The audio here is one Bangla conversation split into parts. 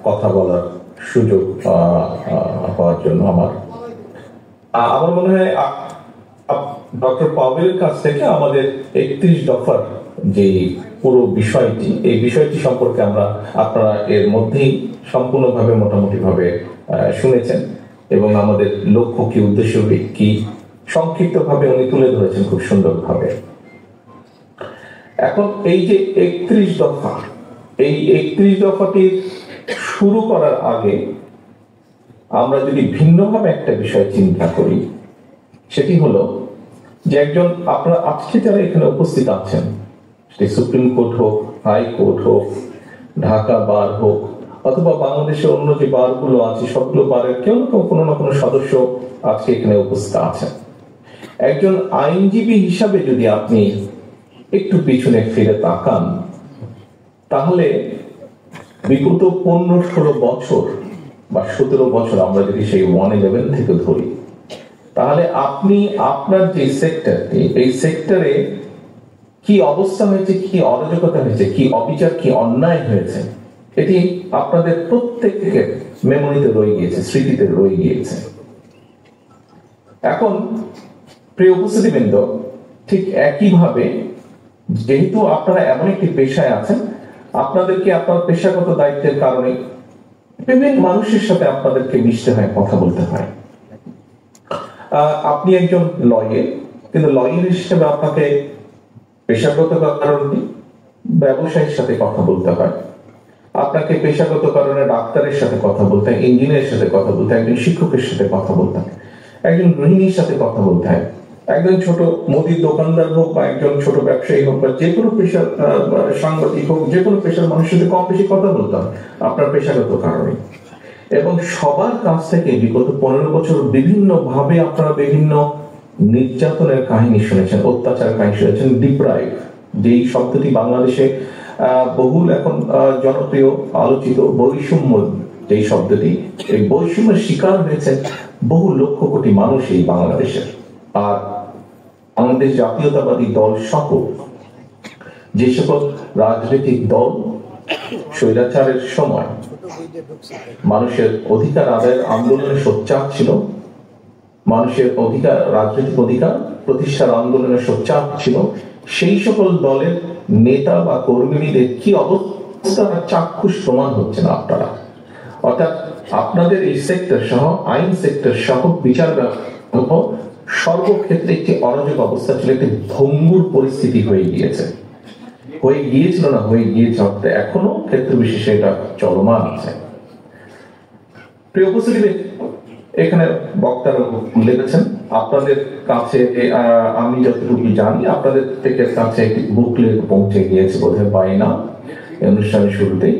কথা বলার সুযোগ হওয়ার জন্য। আমার মনে হয় ডক্টর পাভেলের কাছ থেকে আমাদের 31 দফার যে পুরো বিষয়টি, এই বিষয়টি সম্পর্কে আপনারা এর মধ্যেই সম্পূর্ণভাবে মোটামুটি ভাবে শুনেছেন এবং আমাদের লক্ষ্য কি, উদ্দেশ্য কি সংক্ষিপ্ত ভাবে উনি তুলে ধরেছেন খুব সুন্দরভাবে। এখন এই যে 31 দফা, এই 31 দফাটি শুরু করার আগে আমরা যদি ভিন্নভাবে একটা বিষয় চিন্তা করি, সেটি হলো যে একজন, আপনারা আজকে যারা এখানে উপস্থিত আছেন, সেটি সুপ্রিম কোর্ট হোক, হাই কোর্ট হোক, ঢাকা বার হোক, অথবা বাংলাদেশের অন্য যে বারগুলো আছে সবগুলো বারের কেউ না কেউ কোনো না কোনো সদস্য আজকে এখানে উপস্থিত আছেন। একজন আইনজীবী হিসাবে যদি আপনি একটু পিছনে ফিরে তাকান, তাহলে বিগত 15-16 বছর বা 17 বছর আমরা যদি সেই 111 থেকে ধরি, তাহলে আপনি আপনার যে সেক্টরটি, এই সেক্টরে কি অবস্থা হয়েছে, কি অরাজকতা হয়েছে, কি অবিচার, কি অন্যায় হয়েছে, এটি আপনাদের প্রত্যেকের মেমোরিতে রয়ে গিয়েছে, স্মৃতিতে রয়ে গিয়েছে। এখন প্রিয় উপস্থিতিবৃন্দ, ঠিক একইভাবে যেহেতু আপনারা এমন একটি পেশায় আছেন, আপনাদেরকে আপনার পেশাগত দায়িত্বের কারণে বিভিন্ন মানুষের সাথে আপনাদেরকে মিশতে হয়, কথা বলতে হয়। আপনি একজন লয়ার, কিন্তু লয়ার হিসেবে আপনাকে পেশাগত কারণে ব্যবসায়ীর সাথে কথা বলতে হয়, আপনাকে পেশাগত কারণে ডাক্তারের সাথে কথা বলতে হয়, ইঞ্জিনিয়ারের সাথে কথা বলতে হয়, একজন শিক্ষকের সাথে কথা বলতে হয়, একজন গৃহিণীর সাথে কথা বলতে হয়, একজন ছোট মুদির দোকানদার হোক বা একজন ছোট ব্যবসায়ী হোক বা যে কোনো পেশার সাংবাদিক হোক, যে কোনো পেশার মানুষের সাথে কম বেশি কথা বলতে হয় আপনার পেশাগত কারণে। এবং সবার কাছ থেকে বিগত 15 বছর বিভিন্ন ভাবে আপনারা বিভিন্ন নির্যাতনের কাহিনী শুনেছেন, অত্যাচার কাহিনী শুনেছেন, ডিপ্রাইভ, যেই শব্দটি বাংলাদেশে বহুল এখন জনপ্রিয় আলোচিত, বৈষম্য যেই শব্দটি, এই বৈষম্যের শিকার হয়েছে বহু লক্ষ কোটি মানুষ এই বাংলাদেশের। আর আমাদের জাতীয়তাবাদী দল সহ যে সকল রাজনৈতিক দল স্বৈরাচারের সময় মানুষের অধিকার আদায়ের আন্দোলনে সোচ্চার ছিল, মানুষের অধিকার, রাজনৈতিক অধিকার প্রতিষ্ঠার আন্দোলনে সোচ্চার ছিল, সেই সকল দলের নেতা বা কর্মীদের কি অবস্থা চাক্ষুষ প্রমাণ হচ্ছে না আপনারা। অর্থাৎ আপনাদের এই সেক্টর সহ, আইন সেক্টর সহ বিচার সর্বক্ষেত্রে একটি অরাজক অবস্থা ছিল, একটি ভঙ্গুর পরিস্থিতি হয়ে গিয়েছে, হয়ে গিয়েছিল না হয়ে গিয়েছে, এখনো ক্ষেত্র বিশেষে এটা চলমান আছে। প্রিয় উপস্থিতি, এখানে বক্তারা লিখেছেন, আপনাদের কাছে আমি যতটুকু জানি আপনাদের থেকে কাছে একটি বুকলেট পৌঁছে গিয়েছে বোধহয় বাইনা অনুষ্ঠানের শুরুতেই,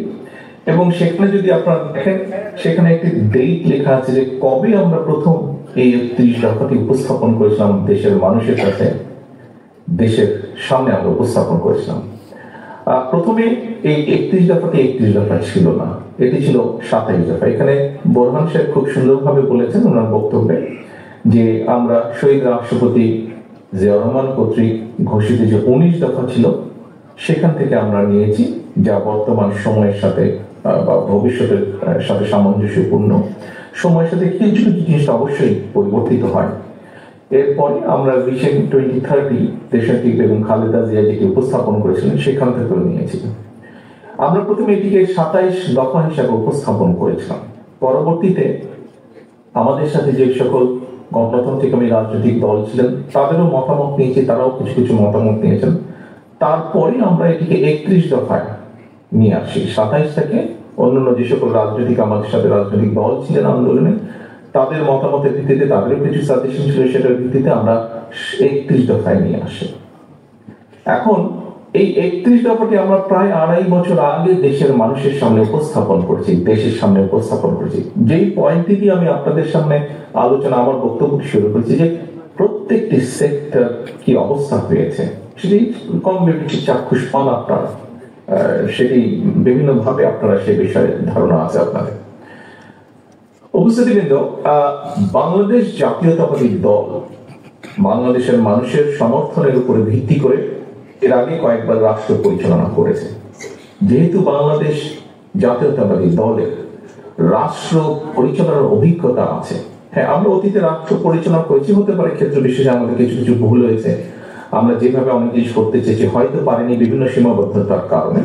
এবং সেখানে যদি আপনারা দেখেন, সেখানে একটি ডেট লেখা আছে যে কবে আমরা প্রথম এই 31 দফাটি উপস্থাপন করেছিলাম দেশের মানুষের কাছে, দেশের সামনে আমরা উপস্থাপন করেছিলাম। প্রথমে এই 31 দফাটি 31 দফা ছিল না, এটি ছিল 27 দফা। এখানে বোরহান সাহেব খুব সুন্দরভাবে বলেছেন ওনার বক্তব্যে যে আমরা শহীদ রাষ্ট্রপতি জিয়াউর রহমান কর্তৃক ঘোষিত যে 19 দফা ছিল, সেখান থেকে আমরা নিয়েছি, যা বর্তমান সময়ের সাথে বা ভবিষ্যতের সাথে সামঞ্জস্যপূর্ণ। সময়ের সাথে কিছু কিছু জিনিস অবশ্যই পরিবর্তিত হয়। এরপরে আমরা ভিশন 2030 দেশনেত্রী বেগম খালেদা জিয়া যেটি উপস্থাপন করেছিলেন সেখান থেকে নিয়েছি। আমরা প্রথমে এটিকে 27 দফা হিসাবে উপস্থাপন করেছিলাম। পরবর্তীতে আমাদের সাথে যে সকল গণতান্ত্রিকমী রাজনৈতিক দল ছিলেন তাদেরও মতামত নিয়েছি, তারাও কিছু কিছু মতামত নিয়েছেন। তারপরে আমরা এটিকে 31 দফায় নিয়ে আসি। 27 থেকে অন্যান্য যে সকল রাজনৈতিক, আমাদের সাথে রাজনৈতিক দল ছিলেন আন্দোলনে, তাদের মতামতের ভিত্তিতে, তাদেরও কিছু সাজেশন ছিল, সেটার ভিত্তিতে আমরা 31 দফায় নিয়ে আসি। এখন এই 31 দফাটি আমরা প্রায় 2.5 বছর আগে দেশের মানুষের সামনে উপস্থাপন করছি, দেশের সামনে উপস্থাপন করছি। যেই পয়েন্টটি দিয়ে আমি আপনাদের সামনে আলোচনা, আমার বক্তব্যটি শুরু করেছি যে প্রত্যেকটি সেক্টর কি অবস্থা হয়েছে, সেটি কম বেশি চাক্ষুষ পান আপনারা, সেটি বিভিন্ন ভাবে আপনারা সে বিষয়ে ধারণা আছে আপনাদের। উপস্থিতিবৃন্দ, বাংলাদেশ জাতীয়তাবাদী দল বাংলাদেশের মানুষের সমর্থনের উপরে ভিত্তি করে এর আগে কয়েকবার রাষ্ট্র পরিচালনা করেছে। যেহেতু বাংলাদেশ জাতীয়তাবাদী দলের রাষ্ট্র পরিচালনার অভিজ্ঞতা আছে। হ্যাঁ, আমরা অতীতে রাষ্ট্র পরিচালনা করেছি, হতে পারে ক্ষেত্র বিশেষে আমাদের কিছু কিছু ভুল হয়েছে, আমরা যেভাবে অনেক জিনিস করতে চেয়েছি হয়তো পারিনি বিভিন্ন সীমাবদ্ধতার কারণে,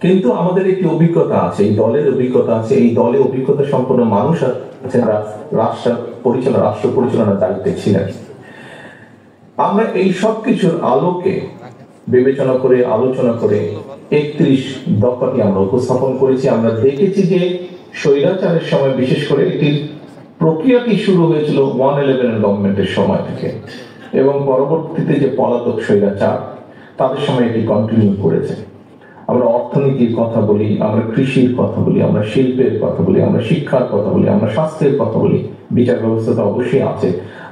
কিন্তু আমাদের একটি অভিজ্ঞতা আছে, এই দলের অভিজ্ঞতা আছে, এই দলে অভিজ্ঞতা সম্পন্ন মানুষ আছে যারা রাষ্ট্র পরিচালনার দায়িত্বে ছিলেন। আমরা এই সব কিছুর আলোকে বিবেচনা করে আলোচনা করে 31 দফাটি আমরা উপস্থাপন করেছি। আমরা দেখেছি যে স্বৈরাচারের সময় বিশেষ করে একটি প্রক্রিয়াটি শুরু হয়েছিল 111 গভর্নমেন্টের সময় থেকে, এবং পরবর্তীতে যে পলাতক স্বৈরাচার তাদের সময় এটি কন্টিনিউ করেছে। আমরা অর্থনীতির কথা বলি, আমরা কৃষির কথা বলি, আমরা শিল্পের কথা বলি, আমরা শিক্ষার কথা বলি, আমরা স্বাস্থ্যের কথা বলি, বিচার ব্যবস্থা তো অবশ্যই আছে,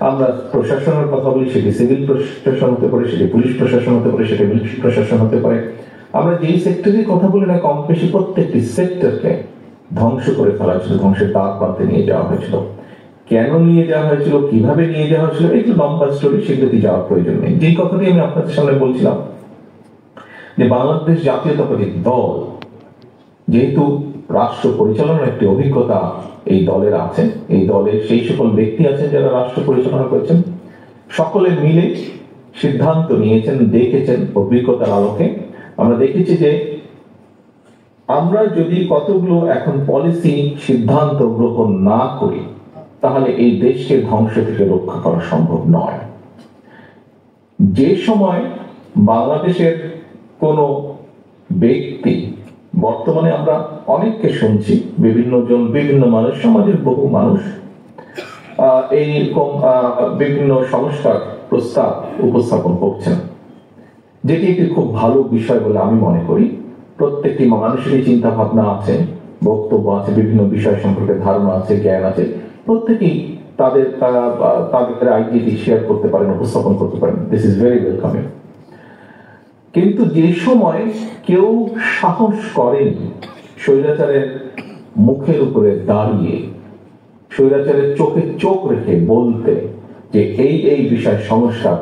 আমরা প্রশাসনের কথা বলি, সেটি সিভিল প্রশাসন হতে পারে, সেটি পুলিশ প্রশাসন হতে পারে, সেটি মিলিটারি প্রশাসন হতে পারে। আমরা যেই সেক্টরের কথা বলি না, কম বেশি প্রত্যেকটি সেক্টরকে ধ্বংস করে ফেলা হয়েছিল, ধ্বংসের দ্বার প্রান্তে নিয়ে যাওয়া হয়েছিল। কেন নিয়ে যাওয়া হয়েছিল, কিভাবে নিয়ে যাওয়া হয়েছিল, একটু লম্বা স্টোরি, সেগুলোতে যাওয়ার প্রয়োজন নেই। যেই কথাটি আমি আপনাদের সামনে বলছিলাম যে বাংলাদেশ জাতীয়তাবাদী দল, যেহেতু রাষ্ট্র পরিচালনার একটি অভিজ্ঞতা এই দলের আছে, এই দলের সেই সকল ব্যক্তি আছেন যারা রাষ্ট্র পরিচালনা করেছেন, সকলে মিলে সিদ্ধান্ত নিয়েছেন, দেখেছেন অভিজ্ঞতার আলোকে। আমরা দেখেছি যে আমরা যদি কতগুলো এখন পলিসি সিদ্ধান্ত গ্রহণ না করি, তাহলে এই দেশকে ধ্বংস থেকে রক্ষা করা সম্ভব নয়। যে সময় বাংলাদেশের কোন ব্যক্তি, বর্তমানে আমরা অনেককে শুনছি, বিভিন্ন জন, বিভিন্ন মানুষ, সমাজের বহু মানুষ এইরকম বিভিন্ন সংস্কার প্রস্তাব উপস্থাপন করছেন, যেটি একটি খুব ভালো বিষয় বলে আমি মনে করি। প্রত্যেকটি মানুষেরই চিন্তা ভাবনা আছে, বক্তব্য আছে, বিভিন্ন বিষয় সম্পর্কে ধারণা আছে, জ্ঞান আছে, প্রত্যেকেই তাদের আইডিয়াটি শেয়ার করতে পারেন, উপস্থাপন করতে পারেন। This is very welcoming. কিন্তু যে সময় কেউ সাহস করেনি স্বৈরাচারের মুখের উপরে দাঁড়িয়ে, স্বৈরাচারের চোখে চোখ রেখে বলতে যে এই বিষয় সংস্কার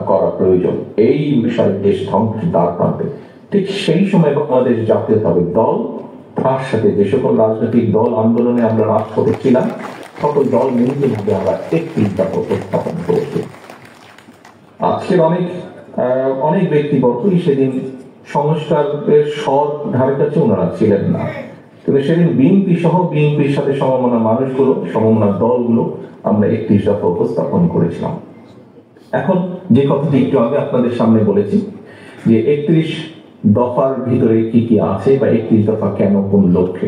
করা প্রয়োজন, এই বিষয় দেশ ধ্বংসের দ্বার প্রান্তে, ঠিক সেই সময় বাংলাদেশ জাতীয়তাবাদী দল, তার সাথে যে সকল রাজনৈতিক দল আন্দোলনে আমরা রাজপথে ছিলাম, সকল দল মিলিতভাবে আমরা একটি উপস্থাপন করেছি। আজকের অনেক ব্যক্তিবর্গই সেদিন সংস্কারের স্বর ধারে কাছে ওনারা ছিলেন না, কিন্তু সেদিন বিএনপি সহ বিএনপির সাথে সমমনা মানুষগুলো, সমমনা দলগুলো আমরা 31 দফা উপস্থাপন করেছিলাম। এখন যে কথাটি একটু আগে আপনাদের সামনে বলেছি যে 31 দফার ভিতরে কি কি আছে, বা 31 দফা কেন, কোন লক্ষ্যে।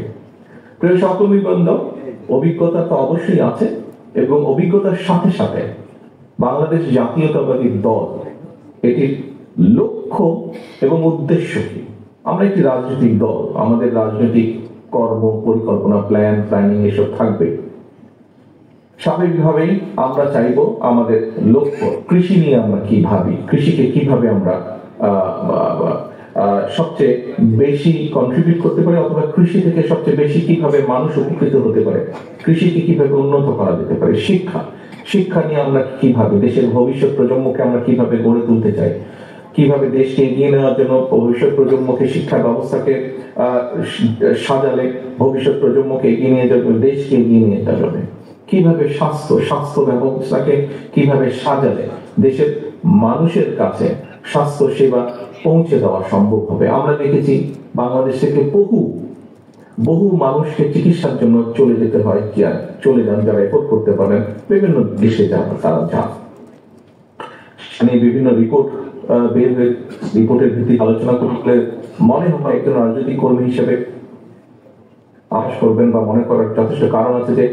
প্রিয় সহকর্মীবৃন্দ, অভিজ্ঞতা তো অবশ্যই আছে, এবং অভিজ্ঞতার সাথে সাথে বাংলাদেশ জাতীয়তাবাদী দল, এটির লক্ষ্য এবং উদ্দেশ্য কি। আমরা একটি রাজনৈতিক দল, আমাদের রাজনৈতিক কর্ম পরিকল্পনা, প্ল্যানিং এসব থাকবে। স্বাভাবিকভাবেই আমরা চাইব আমাদের লক্ষ্য, কৃষি নিয়ে আমরা কি ভাবি, কৃষিকে কিভাবে আমরা সবচেয়ে বেশি কন্ট্রিবিউট করতে পারে, অথবা কৃষি থেকে সবচেয়ে বেশি কিভাবে মানুষ উপকৃত হতে পারে, কৃষিকে কিভাবে উন্নত করা যেতে পারে, শিক্ষা নিয়ে আমরা কিভাবে দেশের ভবিষ্যৎ প্রজন্মকে আমরা কিভাবে গড়ে তুলতে চাই, কিভাবে দেশকে এগিয়ে নেওয়ার জন্য ভবিষ্যৎ প্রজন্মকে, শিক্ষা ব্যবস্থাকে সাজালে ভবিষ্যৎ প্রজন্মকে এগিয়ে নিয়ে যাবে, দেশকে এগিয়ে নিয়ে যাবে, কিভাবে স্বাস্থ্য ব্যবস্থাকে কিভাবে সাজালে দেশের মানুষের কাছে স্বাস্থ্য সেবা পৌঁছে দেওয়া সম্ভব হবে। আমরা দেখেছি বাংলাদেশ থেকে বহু মানুষকে চিকিৎসার জন্য চলে যেতে হয়, চলে যান যারা এফোর্ড করতে পারেন, বিভিন্ন দেশে তারা যান। বিভিন্ন রিপোর্ট বের হয়ে, রিপোর্টের ভিত্তিতে আলোচনা করলে মনে হয় একজন রাজনৈতিক কর্মী হিসেবে আশা করবেন বা মনে করার যথেষ্ট কারণ আছে যে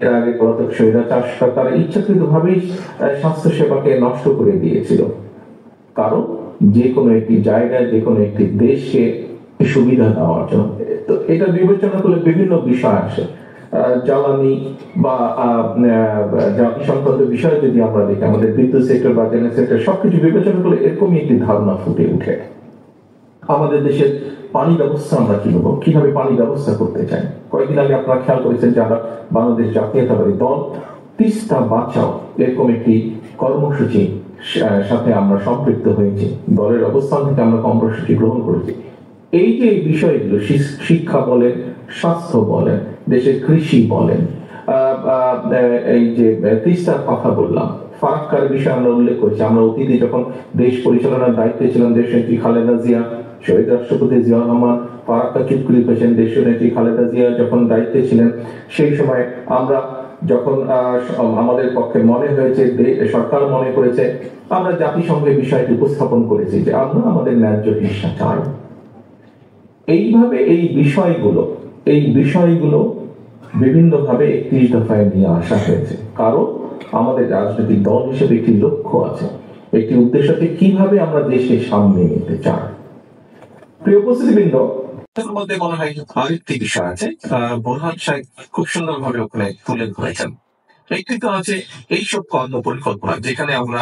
এর আগে পলাতক স্বৈরাচার তারা ইচ্ছাকৃতভাবেই স্বাস্থ্য সেবাকে নষ্ট করে দিয়েছিল, কারণ যে কোনো একটি জায়গায়, যে কোনো একটি দেশকে সুবিধা দেওয়ার জন্য। তো এটা বিবেচনা করলে বিভিন্ন বিষয় আসে, জ্বালানি বা জ্বালানি সংক্রান্ত বিষয় যদি আমরা দেখি, আমাদের বিদ্যুৎ সেক্টর বা জেনারেল সেক্টর, সবকিছু বিবেচনা করলে এরকমই একটি ধারণা ফুটে উঠে। আমাদের দেশের পানি ব্যবস্থা আমরা কিভাবে পানি ব্যবস্থা করতে চাই। কয়েকদিন আগে আপনারা খেয়াল করেছেন যে আমরা বাংলাদেশ জাতীয়তাবাদী দল তিস্তা বাঁচাও এরকম একটি কর্মসূচি সাথে আমরা সম্পৃক্ত হয়েছি, দলের অবস্থান থেকে আমরা কর্মসূচি গ্রহণ করেছি। এই যে বিষয়গুলো, শিক্ষা বলেন, স্বাস্থ্য বলেন, দেশের কৃষি বলেন, এই যে তিস্তার কথা বললাম, ফারাক্কার বিষয়ে আমরা উল্লেখ করেছি। আমরা অতীতে যখন দেশ পরিচালনার দায়িত্বে ছিলাম দেশনেত্রী খালেদা জিয়া, শহীদ রাষ্ট্রপতি জিয়াউর রহমান ফারাক্কা চুক্তি করেছেন, দেশনেত্রী খালেদা জিয়া যখন দায়িত্বে ছিলেন, সেই সময় আমরা যখন আমাদের পক্ষে মনে হয়েছে, সরকার মনে করেছে, আমরা জাতিসংঘে বিষয়টি উপস্থাপন করেছি যে আমরা আমাদের ন্যায্য হিস্সা চাই। এইভাবে এই বিষয়গুলো বিভিন্নভাবে 31 দফায় নিয়ে আসা হয়েছে, কারণ আমাদের রাজনৈতিক দল হিসেবে একটি লক্ষ্য আছে, একটি উদ্দেশ্যকে কিভাবে আমরা দেশকে সামনে নিতে চাই। প্রিয় উপস্থিতিবৃন্দ, এর মধ্যে মনে হয় আরেকটি বিষয় আছে, বোরহান সাহেব খুব সুন্দরভাবে ওখানে তুলে ধরেছেন। একটি তো আছে এইসব কর্ম পরিকল্পনা যেখানে আমরা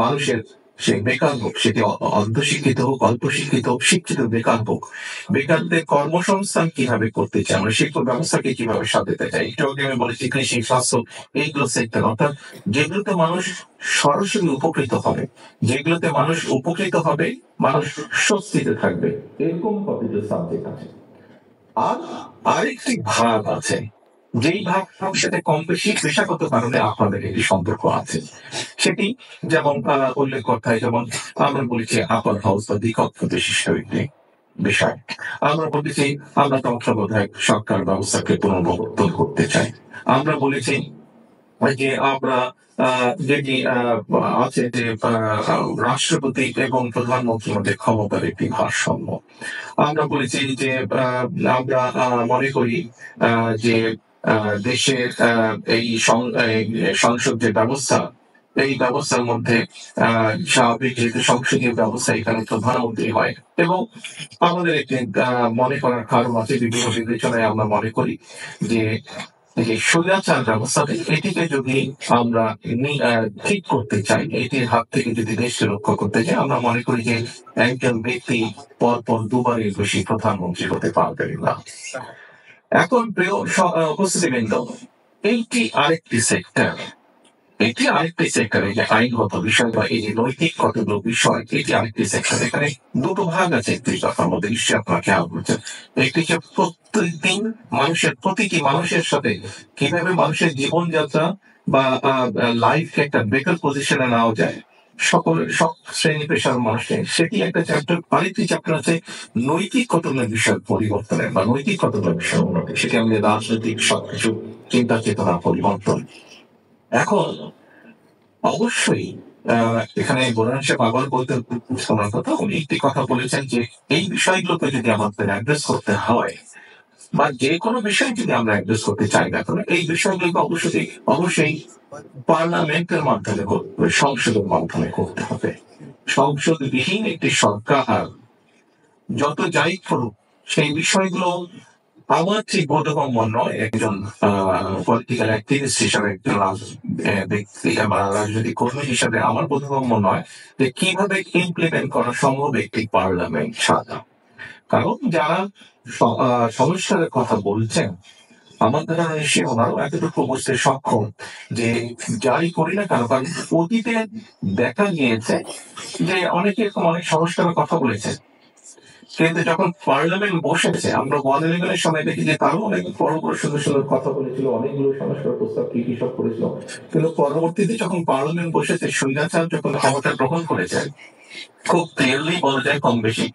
মানুষের সে বেকার হোক, সেটি অর্ধশিক্ষিত হোক, অল্প শিক্ষিত হোক, শিক্ষিত বেকার হোক, বেকারদের কর্মসংস্থান কিভাবে করতে চাই, আমরা শিক্ষা ব্যবস্থাকে কিভাবে সাজাতে চাই। একটু আগে আমি বলেছি কৃষি, স্বাস্থ্য, এইগুলো সেক্টর, অর্থাৎ যেগুলোতে মানুষ সরাসরি উপকৃত হবে, যেগুলোতে মানুষ উপকৃত হবে, মানুষ স্বস্তিতে থাকবে, এরকম কতগুলো সাবজেক্ট আছে। আর আরেকটি ভাগ আছে, যেই ভাগ সাথে কম বেশি পেশাগত কারণে আপনাদের একটি সম্পর্ক আছে, সেটি যেমন উল্লেখ কথায় যেমন আমরা বলেছি আপার হাউস বা দ্বিকক্ষ বিশিষ্ট একটি বিষয়। আমরা বলেছি আমরা তত্ত্বাবধায়ক সরকার ব্যবস্থাকে পুনর্বর্তন করতে চাই। আমরা বলেছি যে আমরা যেটি আছে যে রাষ্ট্রপতি এবং প্রধানমন্ত্রীর মধ্যে ক্ষমতার একটি ভারসাম্য। আমরা বলেছি যে আমরা মনে করি যে দেশের এই সংসদ যে ব্যবস্থা, এই ব্যবস্থার মধ্যে স্বাভাবিক যেহেতু সংসদীয় ব্যবস্থা, এখানে প্রধানমন্ত্রী হয়, এবং আমাদের একটি মনে করার কারণ আছে, বিভিন্ন বিবেচনায় আমরা মনে করি যে স্বৈরাচার ব্যবস্থা, এটিকে যদি আমরা ঠিক করতে চাই, এটির হাত থেকে যদি দেশকে রক্ষা করতে চাই, আমরা মনে করি যে একজন ব্যক্তি পরপর দুবারের বেশি প্রধানমন্ত্রী হতে পারবেন না। এখন প্রিয় উপস্থিতিবৃন্দ, এইটি আরেকটি সেক্টর, এই যে আইনগত বিষয় বা এই যে নৈতিক কতগুলো বিষয়, এটি আরেকটি সেক্টর। এখানে দুটো ভাগ আছে একটি কথার মধ্যে, নিশ্চয়ই আপনারা খেয়াল করছেন। একটি হচ্ছে প্রতিদিন প্রতিটি মানুষের সাথে কিভাবে মানুষের জীবনযাত্রা বা লাইফকে একটা বেটার পজিশনে নেওয়া যায়, সকলের সব শ্রেণী পেশার মানুষের, সেটি একটা চ্যাপ্টার। আরেকটি চ্যাপ্টার আছে নৈতিক কতগুলো বিষয় পরিবর্তনের বা নৈতিক কতগুলো বিষয় উন্নতি, সেটি আমাদের রাজনৈতিক সবকিছু চিন্তা চেতনা পরিবর্তন। এখন অবশ্যই এখানে বোরহান সাহেব আবার বলতে শোনার কথা, উনি একটি কথা বলেছেন যে এই বিষয়গুলোকে যদি আমাদের অ্যাড্রেস করতে হয়, বা যে কোনো বিষয় যদি আমরা অ্যাড্রেস করতে চাই না কেন, এই বিষয়গুলোকে অবশ্যই পার্লামেন্টের মাধ্যমে করতে হবে, সংসদের মাধ্যমে করতে হবে। সংসদবিহীন একটি সরকার যত যাই করুক, সেই বিষয়গুলো আমার ঠিক বোধগম্য নয়। একজন পলিটিক্যাল অ্যাক্টিভিস্ট হিসাবে, একজন ব্যক্তি বা রাজনৈতিক কর্মী হিসাবে আমার বোধগম্য নয় যে কিভাবে ইমপ্লিমেন্ট করা সম্ভব একটি পার্লামেন্ট ছাড়া। কারণ যারা সমস্যার কথা বলছেন, আমার ধারণা নিশ্চয়ই ওনারও এতটুকু বুঝতে সক্ষম যে যাই করি না কেন, কারণ অতীতে দেখা গিয়েছে যে অনেকে এরকম অনেক সংস্কারের কথা বলেছে, কিন্তু যখন পার্লামেন্ট বসেছে, আমরা 1-11 সময় দেখি যে তারও অনেক বড় বড় সুন্দর সুন্দর কথা বলেছিল, অনেকগুলো সংস্কার প্রস্তাব কি সব করেছিল, কিন্তু পরবর্তীতে যখন পার্লামেন্ট বসেছে, স্বৈরাচার যখন ক্ষমতা গ্রহণ করেছে, খুব ক্লিয়ারলি বলা যায় কম বেশি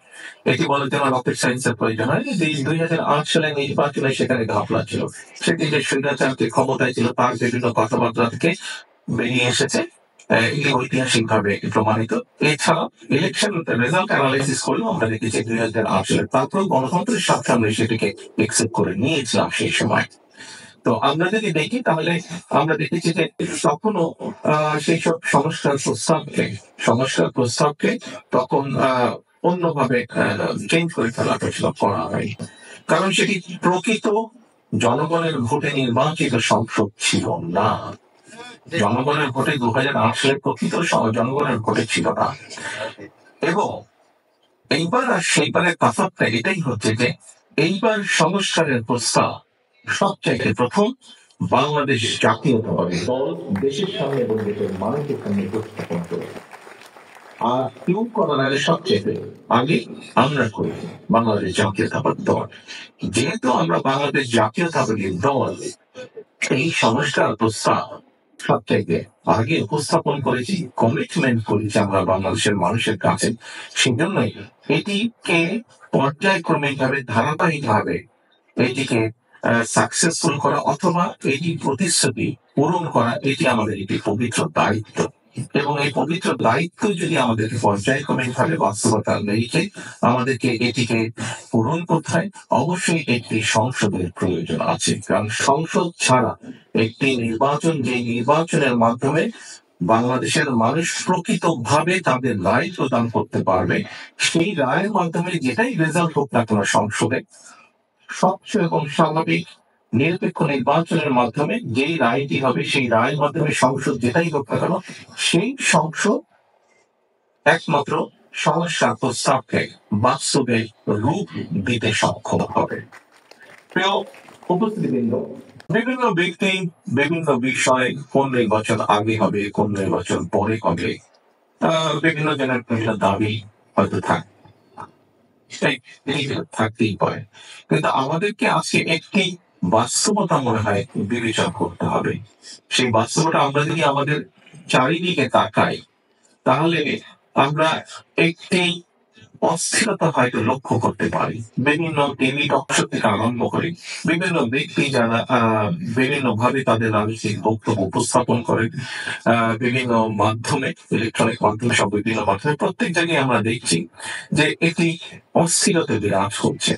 এটি বলার জন্য রকেট সায়েন্সের প্রয়োজন হয় যে 2008 সালে নির্বাচনে সেখানে ঘাপলা ছিল, সেটি যে স্বৈরাচার যে ক্ষমতায় ছিল তার বিভিন্ন কথাবার্তা থেকে বেরিয়ে এসেছে, ঐতিহাসিক ভাবে প্রমাণিত। এছাড়া ইলেকশন রেজাল্ট অ্যানালাইসিস করলেও আমরা দেখেছি 2008 সালে, তারপর গণতন্ত্রের সাথে আমরা সেটিকে একসেপ্ট করে নিয়েছিলাম সেই সময়। তো আমরা যদি দেখি তাহলে আমরা দেখেছি যে তখনও সেই সব সংস্কার প্রস্তাবকে তখন অন্যভাবে চেঞ্জ করে ফেলা হয়েছিল, করা হয়, কারণ সেটি প্রকৃত জনগণের ভোটে নির্বাচিত সংসদ ছিল না। জনগণের ভোটে 2008 সালে প্রকৃত জনগণের ভোটে ছিল না। এবং এইবার আর সেইবারের তফাৎটা এটাই হচ্ছে যে এইবার সংস্কারের প্রস্তাব সবচাইতে প্রথম বাংলাদেশ জাতীয়তাবাদী দল দেশের সামনে এবং দেশের মানুষের সামনে উপস্থাপন করেছে। আর কেউ করার আগে সবচেয়ে আগে আমরা করি বাংলাদেশ জাতীয়তাবাদী দল। যেহেতু আমরা বাংলাদেশ জাতীয়তাবাদী দল, এই সংস্কার প্রস্তাব সবচাইতে আগে উপস্থাপন করেছি, কমিটমেন্ট করেছি আমরা বাংলাদেশের মানুষের কাছে। সেজন্যই এটিকে পর্যায়ক্রমিক ভাবে ধারাবাহিক ভাবে এটিকে সাকসেসফুল করা অথবা এটি প্রতিশ্রুতি পূরণ করা, এটি আমাদের একটি পবিত্র দায়িত্ব। এবং এই পবিত্র দায়িত্ব যদি আমাদের পর্যায়ক্রমিক ভাবে বাস্তবতার নিরিখে আমাদেরকে এটিকে পূরণ করতে হয়, অবশ্যই একটি সংসদের প্রয়োজন আছে। কারণ সংসদ ছাড়া একটি নির্বাচন, যে নির্বাচনের মাধ্যমে বাংলাদেশের মানুষ প্রকৃতভাবে তাদের রায় প্রদান করতে পারবে, সেই রায়ের মাধ্যমে যেটাই রেজাল্ট হোক না কেন সংসদে, স্বচ্ছ এবং স্বাভাবিক নিরপেক্ষ নির্বাচনের মাধ্যমে যেই রায়টি হবে, সেই রায়ের মাধ্যমে সংসদ যেটাই হোক না কেন, সেই সংসদ একমাত্র সংস্কার প্রস্তাবকে বাস্তবে রূপ দিতে সক্ষম হবে। প্রিয় উপস্থিতিবৃন্দ, বিভিন্ন ব্যক্তি বিভিন্ন বিষয়, কোন নির্বাচন আগে হবে, কোন নির্বাচন পরে হবে, বিভিন্ন জনের বিভিন্ন দাবি হয়তো থাকে, থাকতেই পারে। কিন্তু আমাদেরকে আজকে একটি বাস্তবতা মনে হয় বিবেচনা করতে হবে। সেই বাস্তবতা আমরা যদি আমাদের চারিদিকে তাকাই, তাহলে আমরা একটি অস্থিরতা হয়তো লক্ষ্য করতে পারি। বিভিন্ন টিভি টকশো থেকে আরম্ভ করে বিভিন্ন ব্যক্তি যারা বিভিন্ন ভাবে তাদের রাজনৈতিক বক্তব্য উপস্থাপন করে, বিভিন্ন মাধ্যমে, ইলেকট্রনিক মাধ্যমে, সব বিভিন্ন মাধ্যমে, প্রত্যেক জায়গায় আমরা দেখছি যে একটি অস্থিরতা বিরাজ করছে।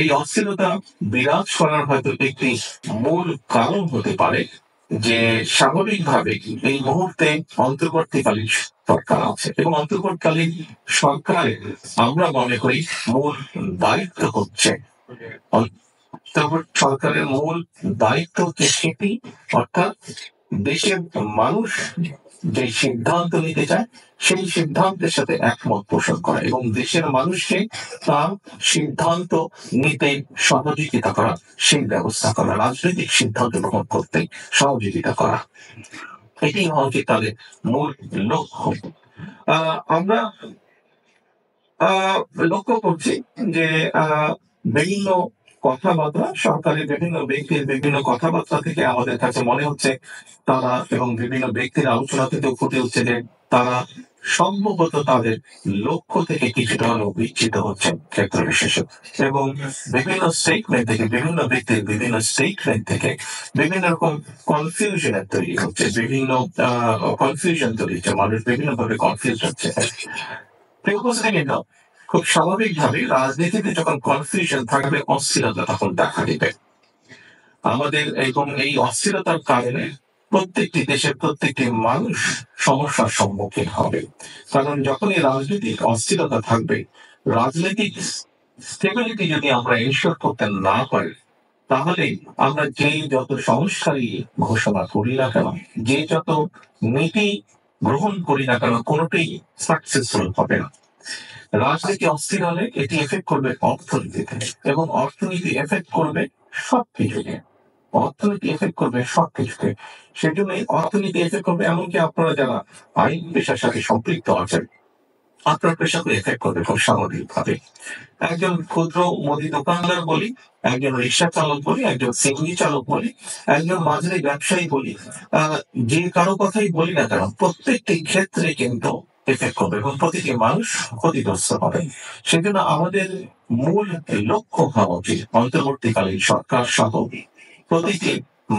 এই অস্থিরতা বিরাজ করার হয়তো একটি মূল কারণ হতে পারে যে স্বাভাবিকভাবে এই মুহূর্তে অন্তর্বর্তীকালীন সরকার আছে, এবং অন্তর্বর্তীকালীন সরকারের আমরা মনে করি মূল দায়িত্ব হচ্ছে, সরকারের মূল দায়িত্ব হচ্ছে সেটি, অর্থাৎ দেশের মানুষ যে সিদ্ধান্ত নিতে চায় সেই সিদ্ধান্তের সাথে একমত পোষণ করা এবং দেশের মানুষকে তার সিদ্ধান্ত নিতে সহযোগিতা করা, সেই ব্যবস্থা করা, রাজনৈতিক সিদ্ধান্ত গ্রহণ করতে সহযোগিতা করা, এটি হওয়া উচিত তাদের মূল লক্ষ্য। আমরা লক্ষ্য করছি যে বিভিন্ন কথাবার্তা, সরকারের বিভিন্ন ব্যক্তির বিভিন্ন কথাবার্তা থেকে আমাদের কাছে মনে হচ্ছে তারা, এবং বিভিন্ন ব্যক্তির আলোচনা থেকে ফুটে হচ্ছে যে তারা সম্ভবত তাদের লক্ষ্য থেকে কিছুটা হলেও বিচ্ছিত হচ্ছে ক্ষেত্র বিশেষে, এবং বিভিন্ন স্টেটমেন্ট থেকে, বিভিন্ন ব্যক্তির বিভিন্ন স্টেটমেন্ট থেকে বিভিন্ন রকম কনফিউশনের তৈরি হচ্ছে, বিভিন্ন কনফিউশন তৈরি হচ্ছে, মানুষ বিভিন্ন ভাবে কনফিউজ হচ্ছে। খুব স্বাভাবিকভাবে রাজনীতিতে যখন কনফিউশন থাকবে, অস্থিরতা তখন দেখা দিবে আমাদের, এবং এই অস্থিরতার কারণে প্রত্যেকটি দেশের প্রত্যেকটি মানুষ সমস্যার সম্মুখীন হবে। কারণ যখনই রাজনৈতিক অস্থিরতা থাকবে, রাজনৈতিক স্টেবিলিটি যদি আমরা এনশিওর করতে না পারি, তাহলে আমরা যেই যত সংস্কারই ঘোষণা করি না কেন, যে যত নীতি গ্রহণ করি না কেন, কোনোটাই সাকসেসফুল হবে না। রাজনীতি অস্থির হলে এটি এফেক্ট করবে অর্থনীতিতে, এবং অর্থনীতি এফেক্ট করবে সবকিছুকে, অর্থনীতি এফেক্ট করবে সবকিছুকে। সেজন্যই অর্থনীতি এফেক্ট করবে, এমনকি আপনারা যারা আইন পেশার সাথে সম্পৃক্ত আছেন, আপনার পেশাকে এফেক্ট করবে খুব স্বাভাবিক ভাবে। একজন ক্ষুদ্র মুদি দোকানদার বলি, একজন রিক্সা চালক বলি, একজন সিএনজি চালক বলি, একজন মাঝারি ব্যবসায়ী বলি, যে কারো কথাই বলি না কেন, প্রত্যেকটি ক্ষেত্রে কিন্তু এফেক্ট করবে এবং প্রতিটি মানুষ ক্ষতিগ্রস্ত হবে। সেজন্য আমাদের মূল লক্ষ্য হওয়া উচিত, অন্তর্বর্তীকালীন সরকার সহ প্রতিটি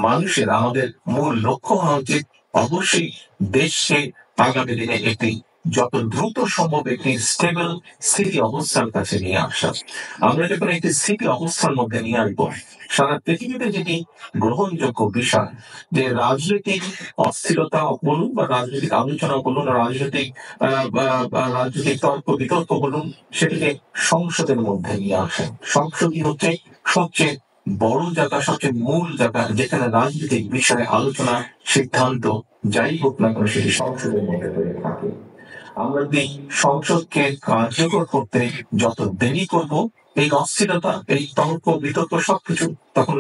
মানুষের আমাদের মূল লক্ষ্য হওয়া উচিত অবশ্যই দেশকে আগামী দিনে একটি যত দ্রুত সম্ভব একটি স্টেবল স্থিতি অবস্থার কাছে নিয়ে আসা। আমরা যখন একটি স্থিতি অবস্থার মধ্যে নিয়ে আসবো, সারা পৃথিবীতে যেটি গ্রহণযোগ্য বিষয় যে রাজনৈতিক অস্থিরতা বলুন বা রাজনৈতিক আলোচনা বলুন, রাজনৈতিক তর্ক বিতর্ক বলুন, সেটিকে সংসদের মধ্যে নিয়ে আসে। সংসদই হচ্ছে সবচেয়ে বড় জায়গা, সবচেয়ে মূল জায়গা, যেখানে রাজনৈতিক বিষয়ে আলোচনা, সিদ্ধান্ত যাই হোক না কেন সেটি সংসদের মধ্যে হয়ে থাকে। আমরা যদি সংসদকে কার্যকর করতে যত দেরি করব, এই অস্থিরতা, এই তর্ক বিতর্ক সবকিছু তখন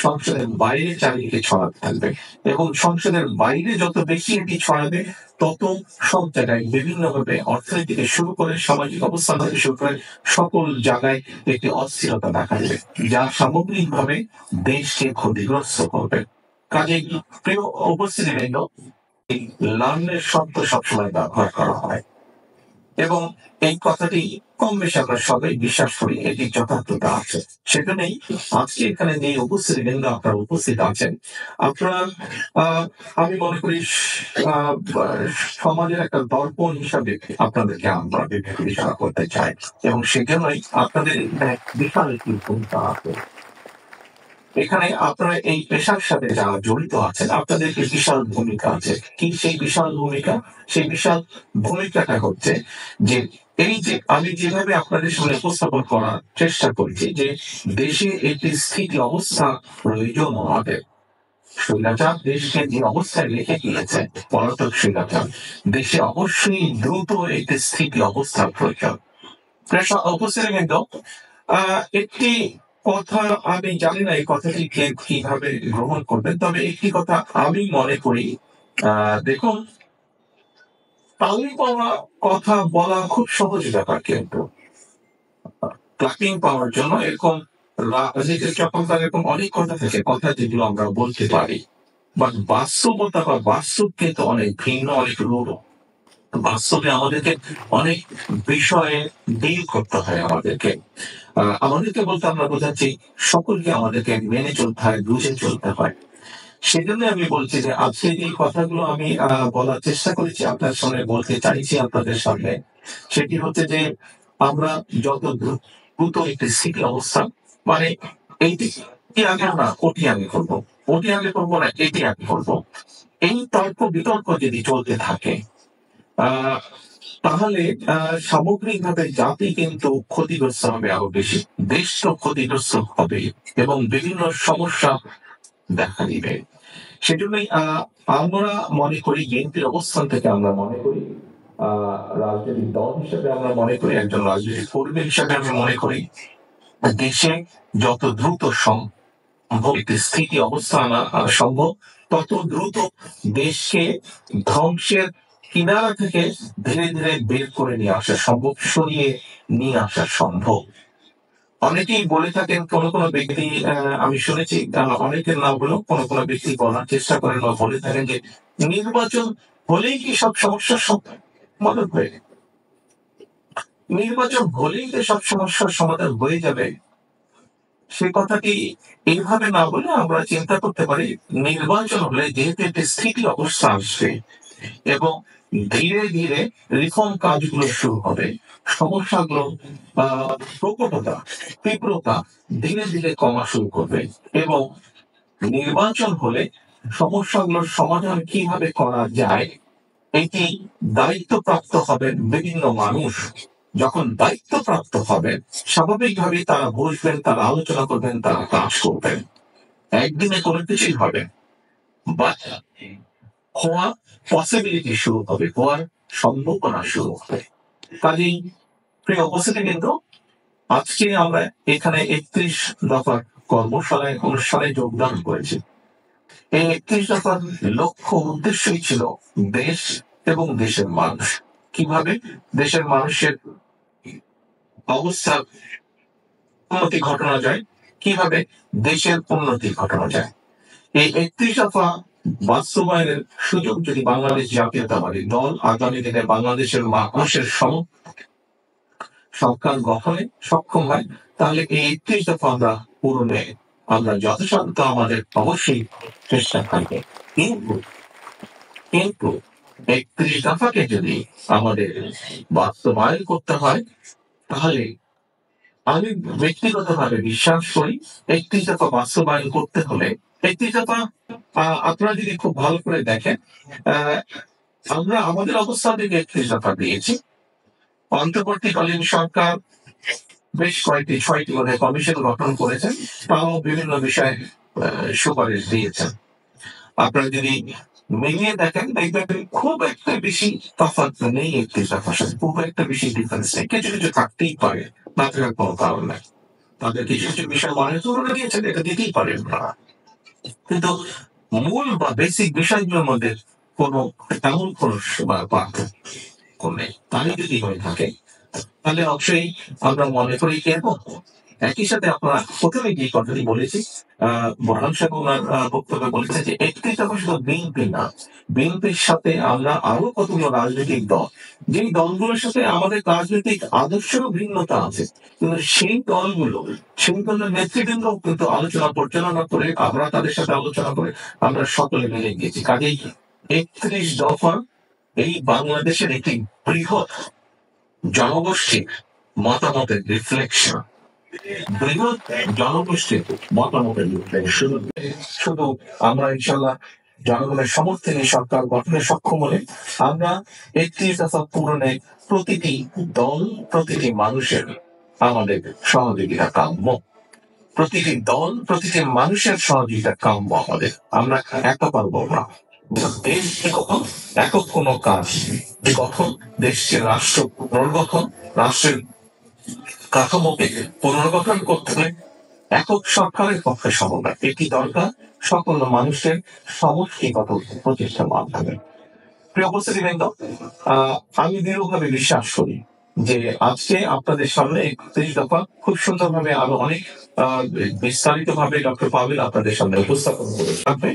সংসদের বাইরে চারিদিকে ছড়াতে থাকবে, এবং সংসদের বাইরে যত বেশি এটি ছড়াবে, তত সব জায়গায় বিভিন্নভাবে অর্থনীতি থেকে শুরু করে সামাজিক অবস্থান থেকে শুরু করে সকল জায়গায় একটি অস্থিরতা দেখা দেবে, যা সামগ্রিকভাবে দেশকে ক্ষতিগ্রস্ত করবে। কাজেই প্রিয় উপস্থিতিবৃন্দ, এই লার্নের শব্দ সবসময় ব্যবহার করা হয়, এবং এই কথাটি কম বেশি আমরা সবাই বিশ্বাস করি এটি যথার্থতা আছে। সেজন্যই আজকে এখানে যে উপস্থিতিবৃন্দ আপনারা উপস্থিত আছেন, আপনারা আমি মনে করি সমাজের একটা দর্পণ হিসাবে আপনাদেরকে আমরা বিবেচনা করতে চাই, এবং সেজন্যই আপনাদের এখানে বিশাল একটি ভূমিকা আছে। এখানে আপনারা এই পেশার সাথে যারা জড়িত আছেন, আপনাদের বিশাল ভূমিকা আছে। কি সেই বিশাল ভূমিকা? সেই বিশাল ভূমিকাটা হচ্ছে যে, এই যে আমি যেভাবে আপনাদের সামনে উপস্থাপন করার চেষ্টা করছি যে দেশে একটি স্থিতি অবস্থা প্রয়োজন আমাদের। স্বৈরাচার দেশকে যে অবস্থায় রেখে দিয়েছে, পলাতক স্বৈরাচার, দেশে অবশ্যই দ্রুত একটি স্থিতি অবস্থা প্রয়োজন। উপস্থিতিবৃন্দ, একটি কথা, আমি জানি না এই কথাটি কে কিভাবে গ্রহণ করবেন, তবে একটি কথা আমি মনে করি, দেখুন, তালি পাওয়া কথা বলা খুব সহজ ব্যাপার, কিন্তু ক্লাপিং পাওয়ার জন্য এরকম রাজনীতির চক্রান্ত এরকম অনেক কথা থাকে, কথা যেগুলো আমরা বলতে পারি, বাট বাস্তবতা বা বাস্তব কিন্তু অনেক ভিন্ন, অনেক রূঢ়। বাস্তবে আমাদেরকে অনেক বিষয়ে ডিল করতে হয়। আমাদেরকে বলতে আমরা বোঝাচ্ছি সকলকে আমাদেরকে মেনে চলতে হয়, বুঝে চলতে হয়। সেজন্য আমি বলছি যে আজকে যে কথাগুলো আমি বলার চেষ্টা করেছি, আপনার সামনে বলতে চাইছি আপনাদের সামনে, সেটি হচ্ছে যে আমরা যত দ্রুত একটি স্থিতি অবস্থা, মানে এইটি আগে না ওটি আগে করবো, ওটি আগে করবো না এটি আগে করবো, এই তর্ক বিতর্ক যদি চলতে থাকে, তাহলে সামগ্রিকভাবে জাতি কিন্তু ক্ষতিগ্রস্ত হবে আরো বেশি, দেশ তো ক্ষতিগ্রস্ত হবে, এবং বিভিন্ন সমস্যা দেখা দিবে। সেজন্যই আমরা মনে করি, বিএনপির অবস্থান থেকে আমরা মনে করি, রাজনৈতিক দল হিসেবে আমরা মনে করি, একজন রাজনৈতিক কর্মী হিসেবে আমি মনে করি, দেশে যত দ্রুত সম্ভব একটি স্থিতি অবস্থা আনা সম্ভব, তত দ্রুত দেশকে ধ্বংসের কিনারা থেকে ধীরে ধীরে বের করে নিয়ে আসা সম্ভব, সরিয়ে নিয়ে আসা সম্ভব। অনেকেই বলে থাকেন, কোন কোন ব্যক্তি, আমি শুনেছি অনেকের নাম হলো, কোন কোন ব্যক্তি বলার চেষ্টা করেন বা বলে থাকেন যে নির্বাচন হলেই কি সব সমস্যার সমাধান হয়ে, নির্বাচন হলেই যে সব সমস্যার সমাধান হয়ে যাবে। সে কথাটি এইভাবে না বলে আমরা চিন্তা করতে পারি, নির্বাচন হলে যেহেতু একটি স্থিতি অবস্থা আসবে, এবং ধীরে ধীরে রিফর্ম কাজগুলো শুরু হবে, সমস্যাগুলো প্রকটতা, তীব্রতা ধীরে ধীরে কমা শুরু করবে, এবং নির্বাচন হলে সমস্যাগুলোর সমাধান কিভাবে করা যায়, এটি দায়িত্বপ্রাপ্ত হবেন বিভিন্ন মানুষ। যখন দায়িত্বপ্রাপ্ত হবেন, স্বাভাবিকভাবেই তারা বসবেন, তারা আলোচনা করবেন, তারা কাজ করবেন। একদিনে কোনো কিছুই হবে বা হওয়া পসিবিলিটি শুরু হবে, হওয়ার সম্ভাবনা শুরু হবে। কাজেই প্রিয় উপস্থিতি, কিন্তু আজকে আমরা এখানে 31 দফার কর্মশালায় অনুষ্ঠানে যোগদান করেছি। এই 31 দফার লক্ষ্য উদ্দেশ্যই ছিল দেশ এবং দেশের মানুষ, কিভাবে দেশের মানুষের অবস্থার উন্নতি ঘটানো যায়, কিভাবে দেশের উন্নতি ঘটানো যায়। এই 31 দফা বাস্তবায়নের সুযোগ যদি বাংলাদেশ জাতীয়তাবাদী দল আগামী দিনে বাংলাদেশের মানুষের সরকার গঠনে সক্ষম হয়, তাহলে এই 31 দফা আমরা পূরণে আমরা যথাসাধ্য আমাদের অবশ্যই চেষ্টা থাকবে। কিন্তু 31 দফাকে যদি আমাদের বাস্তবায়ন করতে হয়, তাহলে আমি ব্যক্তিগতভাবে বিশ্বাস করি 31 দফা বাস্তবায়ন করতে হলে, 31 দফা আপনারা যদি খুব ভালো করে দেখেন, আমরা আমাদের অবস্থা থেকে 31 দফা দিয়েছি। অন্তর্বর্তীকালীন সরকার বেশ কয়েকটি 6টি কমিশন গঠন করেছেন, তাও বিভিন্ন বিষয়ে সুপারিশ দিয়েছেন। আপনারা যদি মিলিয়ে দেখেন, দেখবেন খুব একটা বেশি তফাৎ নেই 31 দফার সাথে, খুব একটা বেশি ডিফারেন্স নেই। কিছু কিছু থাকতেই পারে, না থাকার কোনো কারণ নেই। তাদের কিছু কিছু বিষয় মনে তুলে দিয়েছেন, এটা দিতেই পারেন না। কিন্তু মূল বা বেসিক বিষয়গুলোর মধ্যে কোনো তেমন কোনো পার্থক্য নেই। তাই যদি হয়ে থাকে তাহলে অবশ্যই আমরা মনে করি এবং একই সাথে আপনারা প্রথমে যে কথাটি বলেছি বোরহান সাহেব ওনার বক্তব্যে বলেছে যে একটি তখন শুধু বিএনপি না, বিএনপির সাথে আমরা আরো কতগুলো রাজনৈতিক দল, যেই দলগুলোর সাথে আমাদের রাজনৈতিক আদর্শেরও ভিন্নতা আছে, কিন্তু সেই দলের নেতৃবৃন্দ কিন্তু আলোচনা পরিচালনা করে আমরা তাদের সাথে আলোচনা করে আমরা সকলে মিলে গিয়েছি। কাজেই ৩১ দফা এই বাংলাদেশের একটি বৃহৎ জনগোষ্ঠীর মতামতের রিফ্লেকশন, বৃহৎ জনগোষ্ঠীর মতামতের রিফ্লেকশন। শুধু আমরা ইনশাল্লাহ জনগণের সমর্থনে সরকার গঠনে সক্ষম হলে আমরা ৩১ দফা পূরণে প্রতিটি দল, প্রতিটি মানুষের আমাদের সহযোগিতা কাম্য। প্রতিটি দল, প্রতিটি মানুষের সহযোগিতা কাম্য আমাদের। আমরা একা পারবো না। দেশ একক কোনো কাজ গঠন, দেশকে রাষ্ট্র পুনর্গঠন, রাষ্ট্রের কাঠামোকে পুনর্গঠন করতে হলে একক সরকারের পক্ষে সম্ভব না। এটি দরকার সকল মানুষের সমষ্টিগত প্রচেষ্টার মাধ্যমে। প্রিয় উপস্থিতিবৃন্দ, আমি দৃঢ়ভাবে বিশ্বাস করি যে আজকে আপনাদের সামনে ৩১ দফা খুব সুন্দরভাবে আরো অনেক বিস্তারিত ভাবে ডক্টর পাবেল আপনাদের সামনে উপস্থাপন করে থাকবে।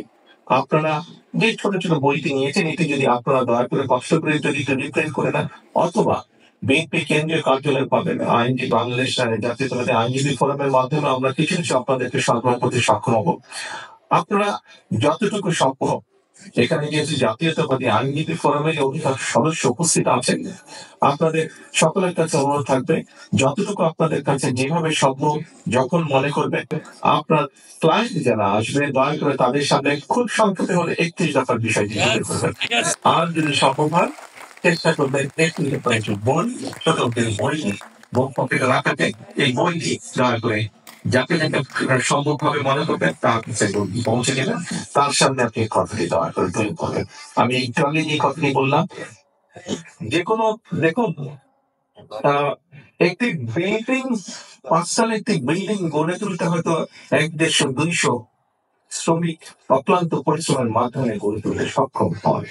আপনারা যে ছোট ছোট বইটি নিয়েছেন এটি যদি আপনারা দয়া করে কষ্ট করে যদি রিপ্রিন্ট করে নেন, অথবা বিএনপি কেন্দ্রীয় কার্যালয় পাবেন, আইনজীবী বাংলাদেশ জাতীয়তাবাদী আইনজীবী ফোরামের মাধ্যমে আমরা কিছু কিছু আপনাদেরকে সরবরাহ করতে সক্ষম হব। আপনারা যতটুকু সম্ভব, এখানে যেহেতু জাতীয়তাবাদী আইনজীবী ফোরামের অধিকাংশ সদস্য উপস্থিত আছেন, আপনাদের সকলের কাছে অনুরোধ থাকবে যতটুকু আপনাদের কাছে যেভাবে সম্ভব যখন মনে করবে আপনার ক্লায়েন্ট যারা আসবে দয়া করে তাদের সামনে খুব সংক্ষেপে হলে ৩১ দফার বিষয়টি তুলে ধরবেন। আর যদি সম্ভব হয় চেষ্টা করবেন ৩১ দফার একটু বই, ছোট বই বক্তব্য রাখাতে এই বইটি দয়া করে যাকে যাকে সম্ভব ভাবে মনে করবেন তার কাছে পৌঁছে দেবেন, তার সামনে আপনি কথাটি দয়া করে তুলে ধরবেন। আমি একটু আগে যে কথাটি বললাম, যে কোনো দেখুন একটি বিল্ডিং, ৫ সালে একটি বিল্ডিং গড়ে তুলতে হয়তো ১-১৫০-২০০ শ্রমিক অক্লান্ত পরিশ্রমের মাধ্যমে গড়ে তুলতে সক্ষম হয়।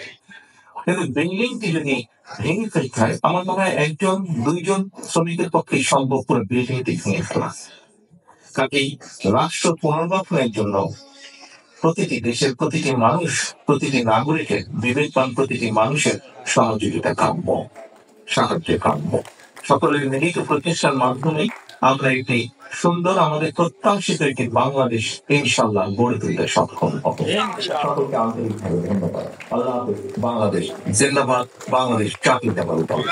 কিন্তু বিল্ডিংটি যদি ভেঙে ফেলতে হয়, আমার মনে হয় ১-২ জন শ্রমিকের পক্ষে সম্ভব করে বিল্ডিংটি ভেঙে ফেলা। কাজেই রাষ্ট্র পুনর্গঠনের জন্য প্রতিটি দেশের প্রতিটি মানুষ, প্রতিটি নাগরিকের, বিবেকবান প্রতিটি মানুষের সহযোগিতা কাম্য, সাহায্য কাম্য। সকলের মিলিত প্রচেষ্টার মাধ্যমে আমরা একটি সুন্দর আমাদের প্রত্যাশিত একটি বাংলাদেশ ইনশাল্লাহ গড়ে তুলতে সক্ষম হব। সকলকে আন্তরিকভাবে ধন্যবাদ। আল্লাহ হাফেজ। বাংলাদেশ জিন্দাবাদ। বাংলাদেশ জাতীয়তাবাদী দল।